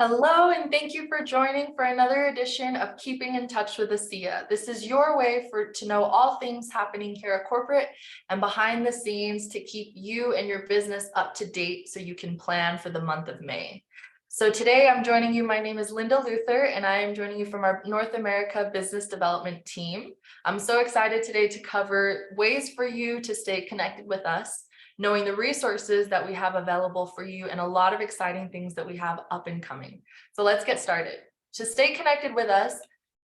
Hello, and thank you for joining for another edition of Keeping in Touch with ASEA. This is your way to know all things happening here at corporate and behind the scenes to keep you and your business up to date so you can plan for the month of May. So today I'm joining you. My name is Linda Luther, and I am joining you from our North America Business Development team. I'm so excited today to cover ways for you to stay connected with us, knowing the resources that we have available for you, and a lot of exciting things that we have up and coming. So let's get started. To stay connected with us,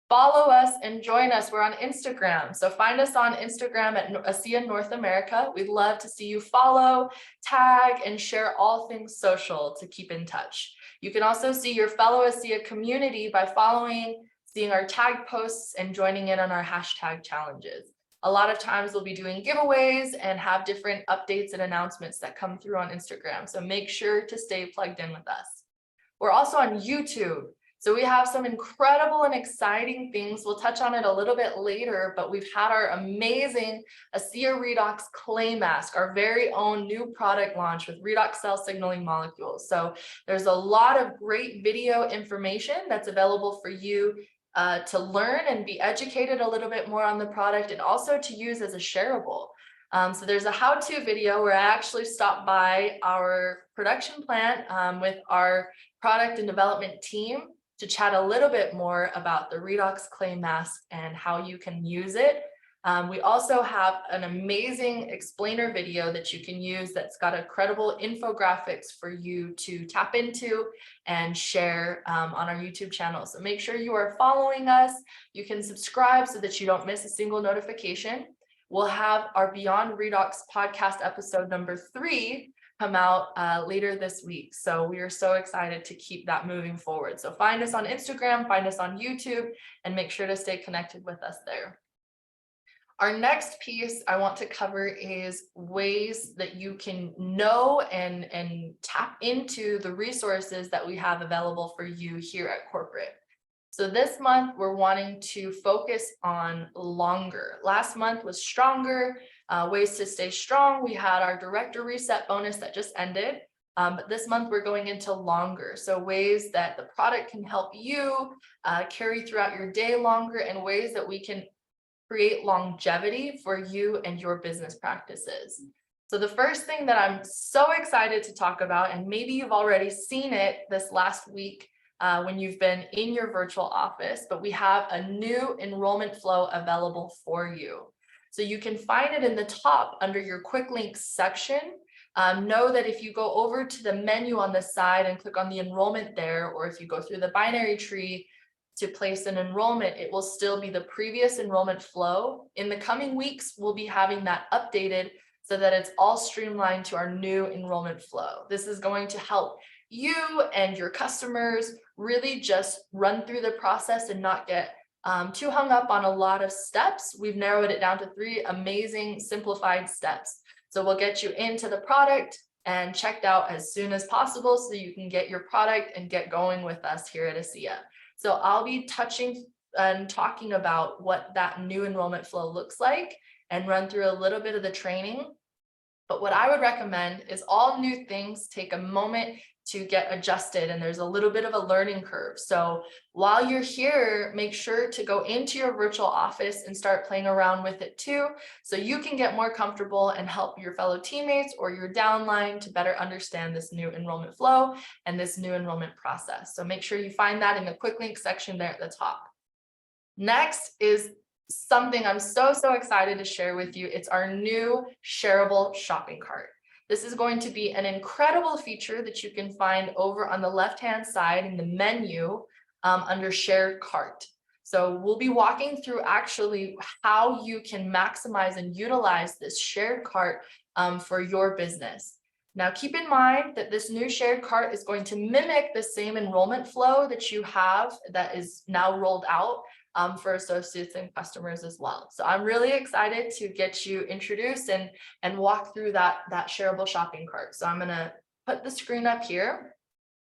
follow us and join us. We're on Instagram. So find us on Instagram at ASEA North America. We'd love to see you follow, tag, and share all things social to keep in touch. You can also see your fellow ASEA community by following, seeing our tag posts, and joining in on our hashtag challenges. A lot of times we'll be doing giveaways and have different updates and announcements that come through on Instagram. So make sure to stay plugged in with us. We're also on YouTube. So we have some incredible and exciting things. We'll touch on it a little bit later, but we've had our amazing ASEA Redox clay mask, our very own new product launch with Redox cell signaling molecules. So there's a lot of great video information that's available for you to learn and be educated a little bit more on the product, and also to use as a shareable. So there's a how-to video where I actually stopped by our production plant with our product and development team to chat a little bit more about the Redox clay mask and how you can use it. We also have an amazing explainer video that you can use that's got a credible infographics for you to tap into and share on our YouTube channel. So make sure you are following us. You can subscribe so that you don't miss a single notification. We'll have our Beyond Redox podcast episode number 3 come out later this week. So we are so excited to keep that moving forward. So find us on Instagram, find us on YouTube, and make sure to stay connected with us there. Our next piece I want to cover is ways that you can know and tap into the resources that we have available for you here at corporate. So this month, we're wanting to focus on longer. Last month was stronger, ways to stay strong. We had our director reset bonus that just ended. But this month we're going into longer. So ways that the product can help you carry throughout your day longer, and ways that we can create longevity for you and your business practices. So the first thing that I'm so excited to talk about, and maybe you've already seen it this last week when you've been in your virtual office, but we have a new enrollment flow available for you. So you can find it in the top under your quick links section. Know that if you go over to the menu on the side and click on the enrollment there, or if you go through the binary tree to place an enrollment, it will still be the previous enrollment flow. In the coming weeks, we'll be having that updated so that it's all streamlined to our new enrollment flow. This is going to help you and your customers really just run through the process and not get too hung up on a lot of steps. We've narrowed it down to 3 amazing simplified steps. So we'll get you into the product and checked out as soon as possible so you can get your product and get going with us here at ASEA. So I'll be touching and talking about what that new enrollment flow looks like and run through a little bit of the training. But what I would recommend is all new things take a moment to get adjusted, and there's a little bit of a learning curve. So while you're here, make sure to go into your virtual office and start playing around with it too, so you can get more comfortable and help your fellow teammates or your downline to better understand this new enrollment flow and this new enrollment process. So make sure you find that in the quick link section there at the top. Next is something I'm so excited to share with you. It's our new shareable shopping cart. This is going to be an incredible feature that you can find over on the left-hand side in the menu under shared cart. So we'll be walking through actually how you can maximize and utilize this shared cart for your business. Now, keep in mind that this new shared cart is going to mimic the same enrollment flow that you have that is now rolled out for associates and customers as well. So I'm really excited to get you introduced and walk through that shareable shopping cart. So I'm gonna put the screen up here.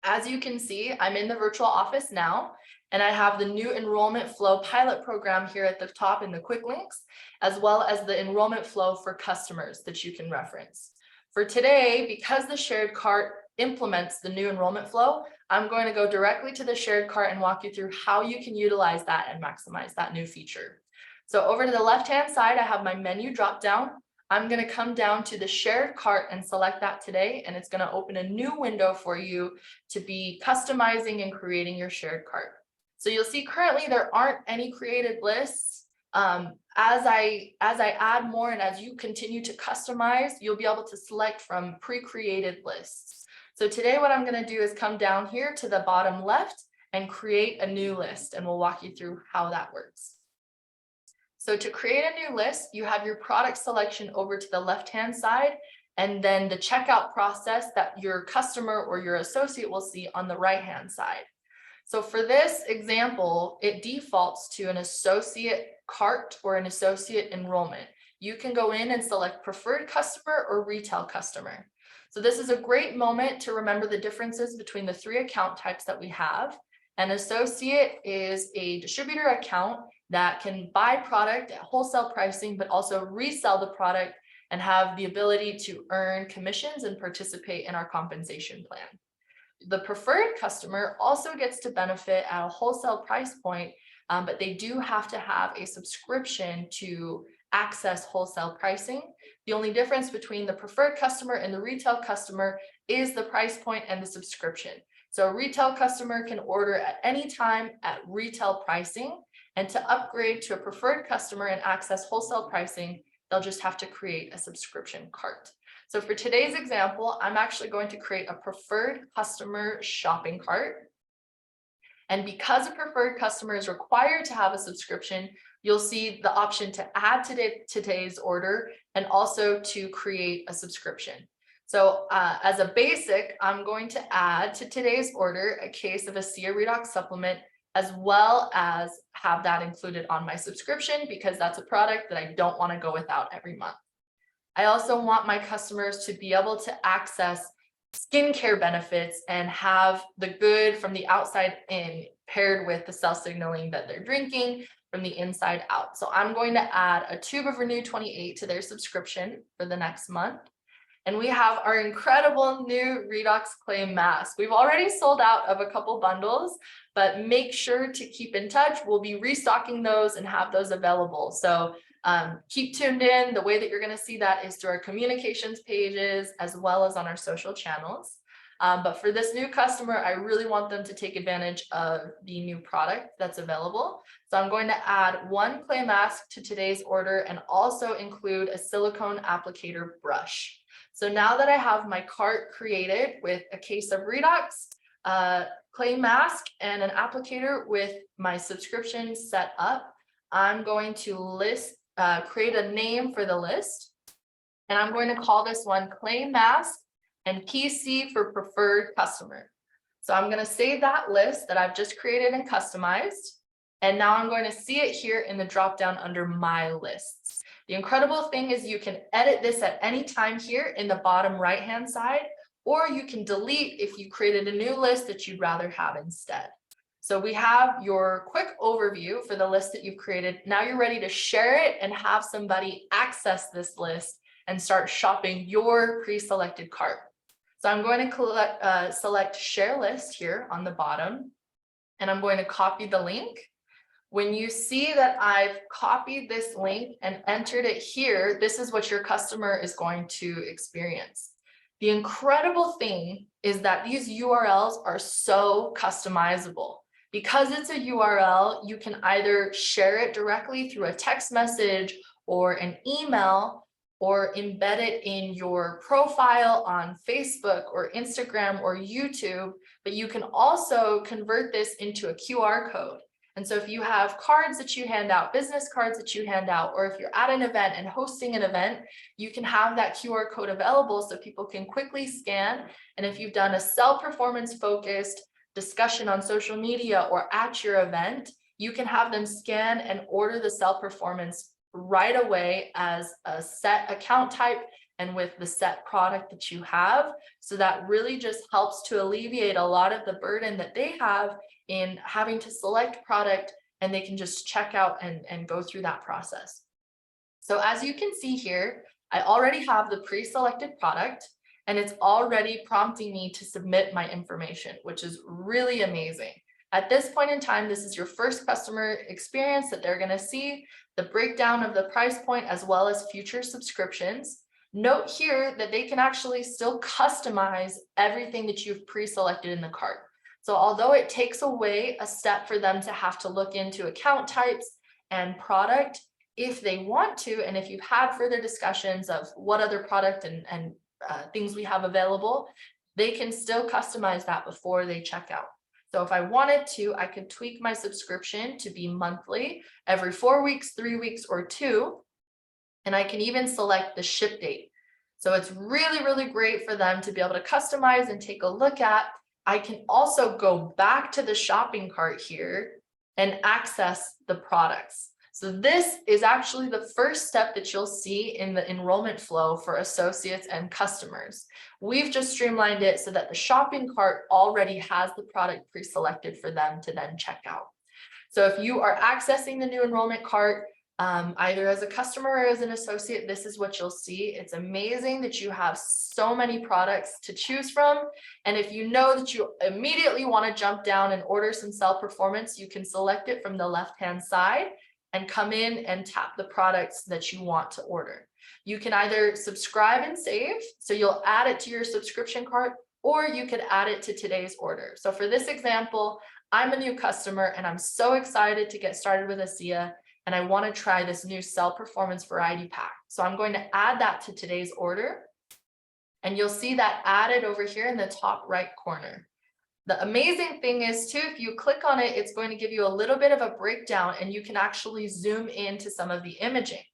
As you can see, I'm in the virtual office now, and I have the new enrollment flow pilot program here at the top in the quick links, as well as the enrollment flow for customers that you can reference. For today, because the shared cart implements the new enrollment flow, I'm going to go directly to the shared cart and walk you through how you can utilize that and maximize that new feature. So over to the left-hand side, I have my menu drop down. I'm going to come down to the shared cart and select that today, and it's going to open a new window for you to be customizing and creating your shared cart. So you'll see currently there aren't any created lists. As I add more and as you continue to customize, you'll be able to select from pre-created lists. So today what I'm going to do is come down here to the bottom left and create a new list, and we'll walk you through how that works. So to create a new list, you have your product selection over to the left-hand side, and then the checkout process that your customer or your associate will see on the right-hand side. So for this example, it defaults to an associate cart or an associate enrollment. You can go in and select preferred customer or retail customer. So this is a great moment to remember the differences between the 3 account types that we have. An associate is a distributor account that can buy product at wholesale pricing, but also resell the product and have the ability to earn commissions and participate in our compensation plan. The preferred customer also gets to benefit at a wholesale price point, but they do have to have a subscription to access wholesale pricing. The only difference between the preferred customer and the retail customer is the price point and the subscription. So a retail customer can order at any time at retail pricing, and to upgrade to a preferred customer and access wholesale pricing, they'll just have to create a subscription cart. So for today's example, I'm actually going to create a preferred customer shopping cart. And because a preferred customer is required to have a subscription, you'll see the option to add today's order and also to create a subscription. So as a basic, I'm going to add to today's order a case of ASEA Redox supplement, as well as have that included on my subscription, because that's a product that I don't want to go without every month. I also want my customers to be able to access skincare benefits and have the good from the outside in paired with the cell signaling that they're drinking from the inside out. So I'm going to add a tube of Renew 28 to their subscription for the next month. And we have our incredible new Redox clay mask. We've already sold out of a couple bundles, but make sure to keep in touch. We'll be restocking those and have those available. So keep tuned in. The way that you're going to see that is through our communications pages as well as on our social channels. But for this new customer, I really want them to take advantage of the new product that's available. So I'm going to add 1 clay mask to today's order and also include a silicone applicator brush. So now that I have my cart created with a case of Redox, clay mask, and an applicator with my subscription set up, I'm going to create a name for the list. And I'm going to call this one Clay Mask and PC for Preferred Customer. So I'm going to save that list that I've just created and customized. And now I'm going to see it here in the dropdown under My Lists. The incredible thing is you can edit this at any time here in the bottom right-hand side, or you can delete if you created a new list that you'd rather have instead. So we have your quick overview for the list that you've created. Now you're ready to share it and have somebody access this list and start shopping your pre-selected cart. So I'm going to select Share List here on the bottom, and I'm going to copy the link. When you see that I've copied this link and entered it here, this is what your customer is going to experience. The incredible thing is that these URLs are so customizable. Because it's a URL, you can either share it directly through a text message or an email, or embed it in your profile on Facebook or Instagram or YouTube, but you can also convert this into a QR code. And so if you have cards that you hand out, business cards that you hand out, or if you're at an event and hosting an event, you can have that QR code available so people can quickly scan. And if you've done a cell performance focused discussion on social media or at your event, you can have them scan and order the cell performance right away as a set account type and with the set product that you have. So that really just helps to alleviate a lot of the burden that they have in having to select product, and they can just check out and go through that process. So as you can see here, I already have the pre-selected product, and it's already prompting me to submit my information, which is really amazing. At this point in time, this is your first customer experience that they're going to see, the breakdown of the price point as well as future subscriptions. Note here that they can actually still customize everything that you've pre-selected in the cart. So although it takes away a step for them to have to look into account types and product, if they want to, and if you've had further discussions of what other product and things we have available, they can still customize that before they check out. So if I wanted to, I could tweak my subscription to be monthly, every 4 weeks, 3 weeks, or 2. And I can even select the ship date. So it's really, really great for them to be able to customize and take a look at. I can also go back to the shopping cart here and access the products. So this is actually the first step that you'll see in the enrollment flow for associates and customers. We've just streamlined it so that the shopping cart already has the product pre-selected for them to then check out. So if you are accessing the new enrollment cart, either as a customer or as an associate, this is what you'll see. It's amazing that you have so many products to choose from. And if you know that you immediately want to jump down and order some cell performance, you can select it from the left-hand side and come in and tap the products that you want to order. You can either subscribe and save, so you'll add it to your subscription cart, or you could add it to today's order. So for this example, I'm a new customer and I'm so excited to get started with ASEA, and I want to try this new cell performance variety pack. So I'm going to add that to today's order, and you'll see that added over here in the top right corner. The amazing thing is too, if you click on it, it's going to give you a little bit of a breakdown and you can actually zoom into some of the imaging.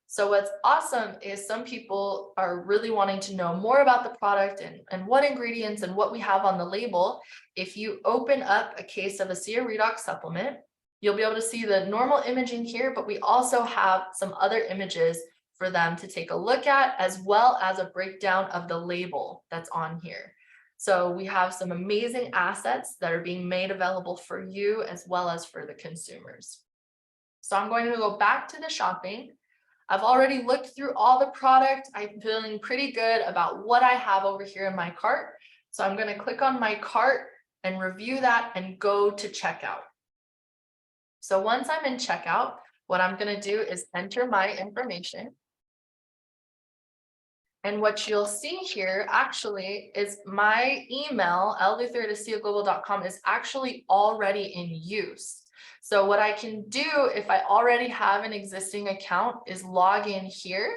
So what's awesome is some people are really wanting to know more about the product and what ingredients and what we have on the label. If you open up a case of ASEA Redox supplement, you'll be able to see the normal imaging here, but we also have some other images for them to take a look at, as well as a breakdown of the label that's on here. So we have some amazing assets that are being made available for you as well as for the consumers. So I'm going to go back to the shopping. I've already looked through all the product. I'm feeling pretty good about what I have over here in my cart. So I'm going to click on my cart and review that and go to checkout. So once I'm in checkout, what I'm going to do is enter my information. And what you'll see here actually is my email, lluther@aseaglobal.com, is actually already in use. So what I can do if I already have an existing account is log in here,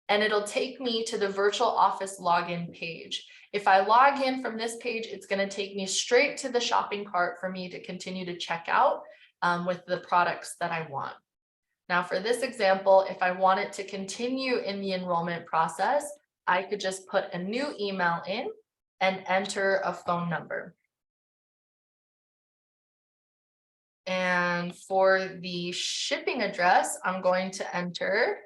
and it'll take me to the virtual office login page. If I log in from this page, it's going to take me straight to the shopping cart for me to continue to check out with the products that I want. Now for this example, if I want it to continue in the enrollment process, I could just put a new email in and enter a phone number. And for the shipping address, I'm going to enter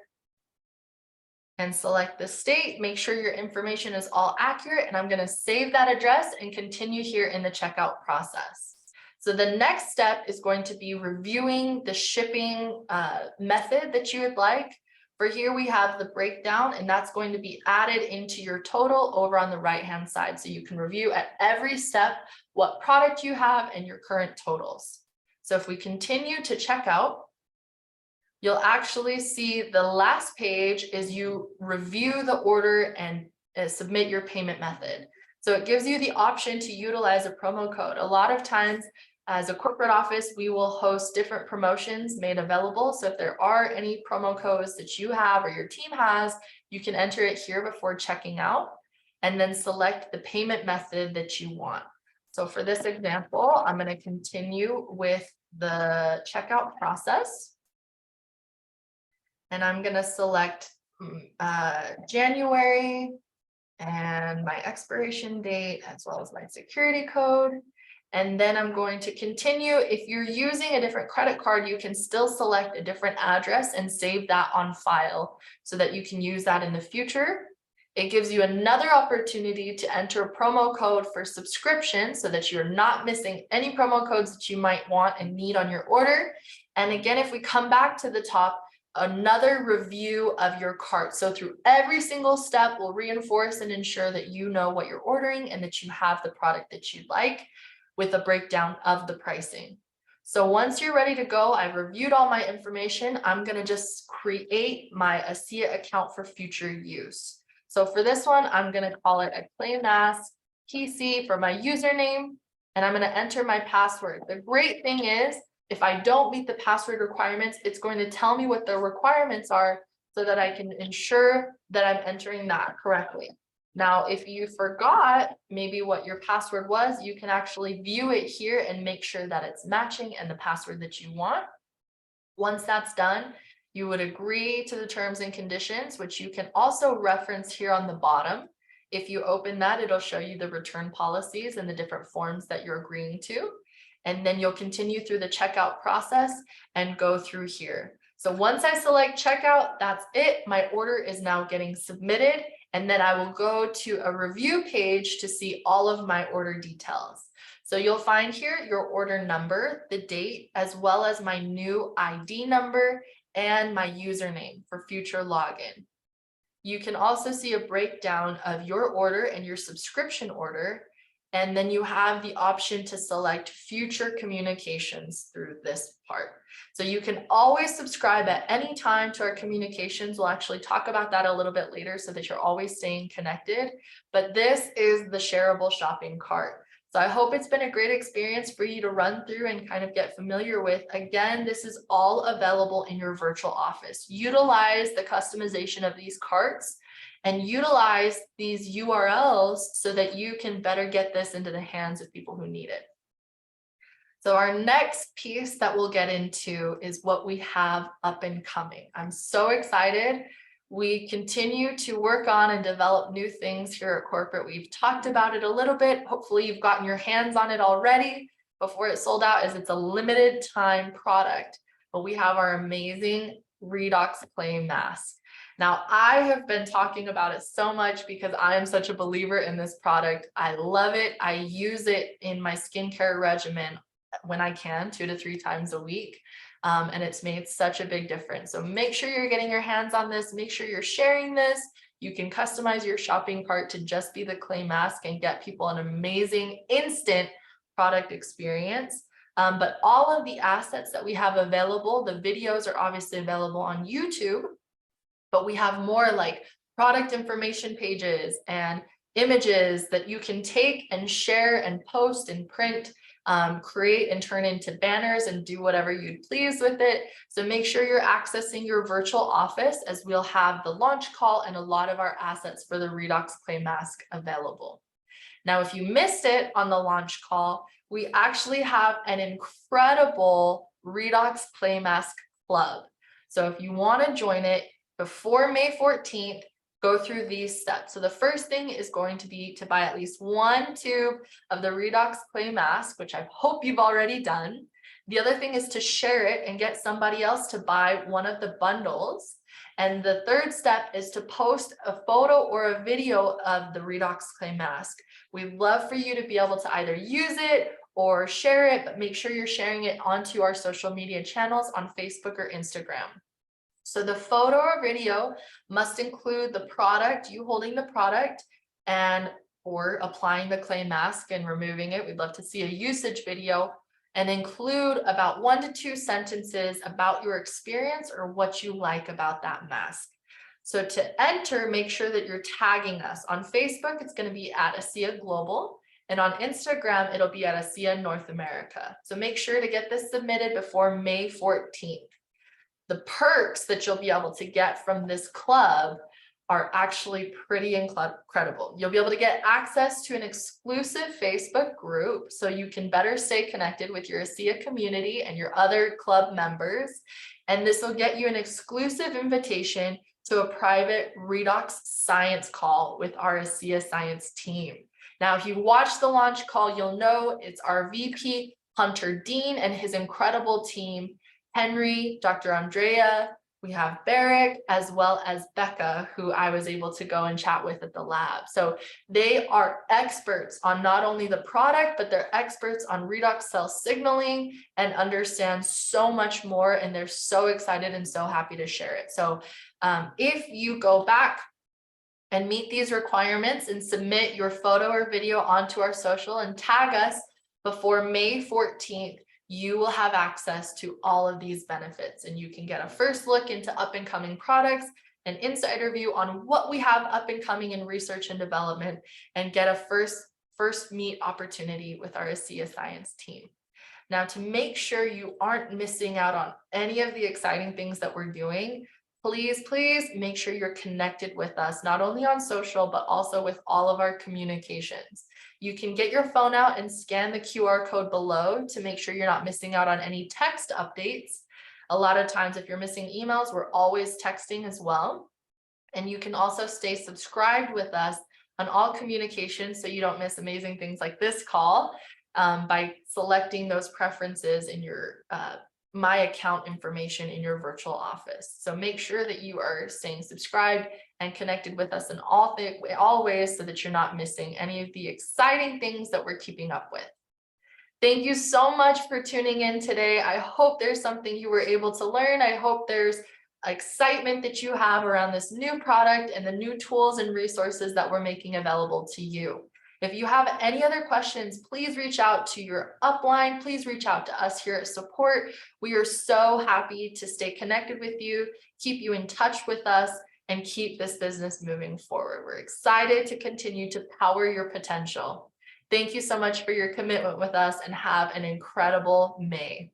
and select the state, make sure your information is all accurate, and I'm going to save that address and continue here in the checkout process. So the next step is going to be reviewing the shipping method that you would like. For here we have the breakdown, and that's going to be added into your total over on the right-hand side. So you can review at every step what product you have and your current totals. So if we continue to checkout, you'll actually see the last page is you review the order and submit your payment method. So it gives you the option to utilize a promo code. A lot of times as a corporate office, we will host different promotions made available. So if there are any promo codes that you have or your team has, you can enter it here before checking out and then select the payment method that you want. So for this example, I'm going to continue with the checkout process. And I'm going to select January and my expiration date, as well as my security code. And then I'm going to continue. If you're using a different credit card, you can still select a different address and save that on file so that you can use that in the future. It gives you another opportunity to enter a promo code for subscription so that you're not missing any promo codes that you might want and need on your order. And again, if we come back to the top, another review of your cart. So through every single step, we'll reinforce and ensure that you know what you're ordering and that you have the product that you'd like with a breakdown of the pricing. So once you're ready to go, I've reviewed all my information. I'm going to just create my ASEA account for future use. So for this one, I'm going to call it a clay mask PC for my username, and I'm going to enter my password. The great thing is, if I don't meet the password requirements, it's going to tell me what the requirements are so that I can ensure that I'm entering that correctly. Now, if you forgot maybe what your password was, you can actually view it here and make sure that it's matching and the password that you want. Once that's done, you would agree to the terms and conditions, which you can also reference here on the bottom. If you open that, it'll show you the return policies and the different forms that you're agreeing to. And then you'll continue through the checkout process and go through here. So once I select checkout, that's it. My order is now getting submitted. And then I will go to a review page to see all of my order details. So you'll find here your order number, the date, as well as my new ID number and my username for future login. You can also see a breakdown of your order and your subscription order. And then you have the option to select future communications through this part. So you can always subscribe at any time to our communications. We'll actually talk about that a little bit later so that you're always staying connected. But this is the shareable shopping cart. So I hope it's been a great experience for you to run through and kind of get familiar with. Again, this is all available in your virtual office. Utilize the customization of these carts and utilize these URLs so that you can better get this into the hands of people who need it. So our next piece that we'll get into is what we have up and coming. I'm so excited. We continue to work on and develop new things here at corporate. We've talked about it a little bit. Hopefully you've gotten your hands on it already before it sold out, as it's a limited time product. But we have our amazing Redox clay mask. Now, I have been talking about it so much because I am such a believer in this product. I love it. I use it in my skincare regimen when I can, 2 to 3 times a week. And it's made such a big difference. So make sure you're getting your hands on this. Make sure you're sharing this. You can customize your shopping cart to just be the clay mask and get people an amazing instant product experience. But all of the assets that we have available, the videos are obviously available on YouTube, but we have more like product information pages and images that you can take and share and post and print, create and turn into banners and do whatever you'd please with it. So make sure you're accessing your virtual office, as we'll have the launch call and a lot of our assets for the Redox clay mask available. Now, if you missed it on the launch call, we actually have an incredible Redox clay mask club. So if you want to join it before May 14th, go through these steps. So the first thing is going to be to buy at least 1 tube of the Redox clay mask, which I hope you've already done. The other thing is to share it and get somebody else to buy one of the bundles. And the third step is to post a photo or a video of the Redox clay mask. We'd love for you to be able to either use it or share it, but make sure you're sharing it onto our social media channels on Facebook or Instagram. So the photo or video must include the product, you holding the product and or applying the clay mask and removing it. We'd love to see a usage video, and include about 1 to 2 sentences about your experience or what you like about that mask. So to enter, make sure that you're tagging us. On Facebook, it's going to be at ASEA Global, and on Instagram, it'll be at ASEA North America. So make sure to get this submitted before May 14th. The perks that you'll be able to get from this club are actually pretty incredible. You'll be able to get access to an exclusive Facebook group so you can better stay connected with your ASEA community and your other club members. And this will get you an exclusive invitation to a private Redox science call with our ASEA science team. Now, if you watch the launch call, you'll know it's our VP, Hunter Dean, and his incredible team, Henry, Dr. Andrea, We have Barrick as well as Becca, who I was able to go and chat with at the lab. So they are experts on not only the product, but they're experts on redox cell signaling and understand so much more. And they're so excited and so happy to share it. So if you go back and meet these requirements and submit your photo or video onto our social and tag us before May 14th, you will have access to all of these benefits, and you can get a first look into up and coming products, an insider view on what we have up and coming in research and development, and get a first meet opportunity with our ASEA science team. Now, to make sure you aren't missing out on any of the exciting things that we're doing, please make sure you're connected with us, not only on social, but also with all of our communications. You can get your phone out and scan the QR code below to make sure you're not missing out on any text updates. A lot of times, if you're missing emails, we're always texting as well. And you can also stay subscribed with us on all communications so you don't miss amazing things like this call by selecting those preferences in your my account information in your virtual office. So make sure that you are staying subscribed and connected with us in all ways so that you're not missing any of the exciting things that we're keeping up with. Thank you so much for tuning in today. I hope there's something you were able to learn. I hope there's excitement that you have around this new product and the new tools and resources that we're making available to you. If you have any other questions, please reach out to your upline. Please reach out to us here at support. We are so happy to stay connected with you, keep you in touch with us, and keep this business moving forward. We're excited to continue to power your potential. Thank you so much for your commitment with us, and have an incredible May.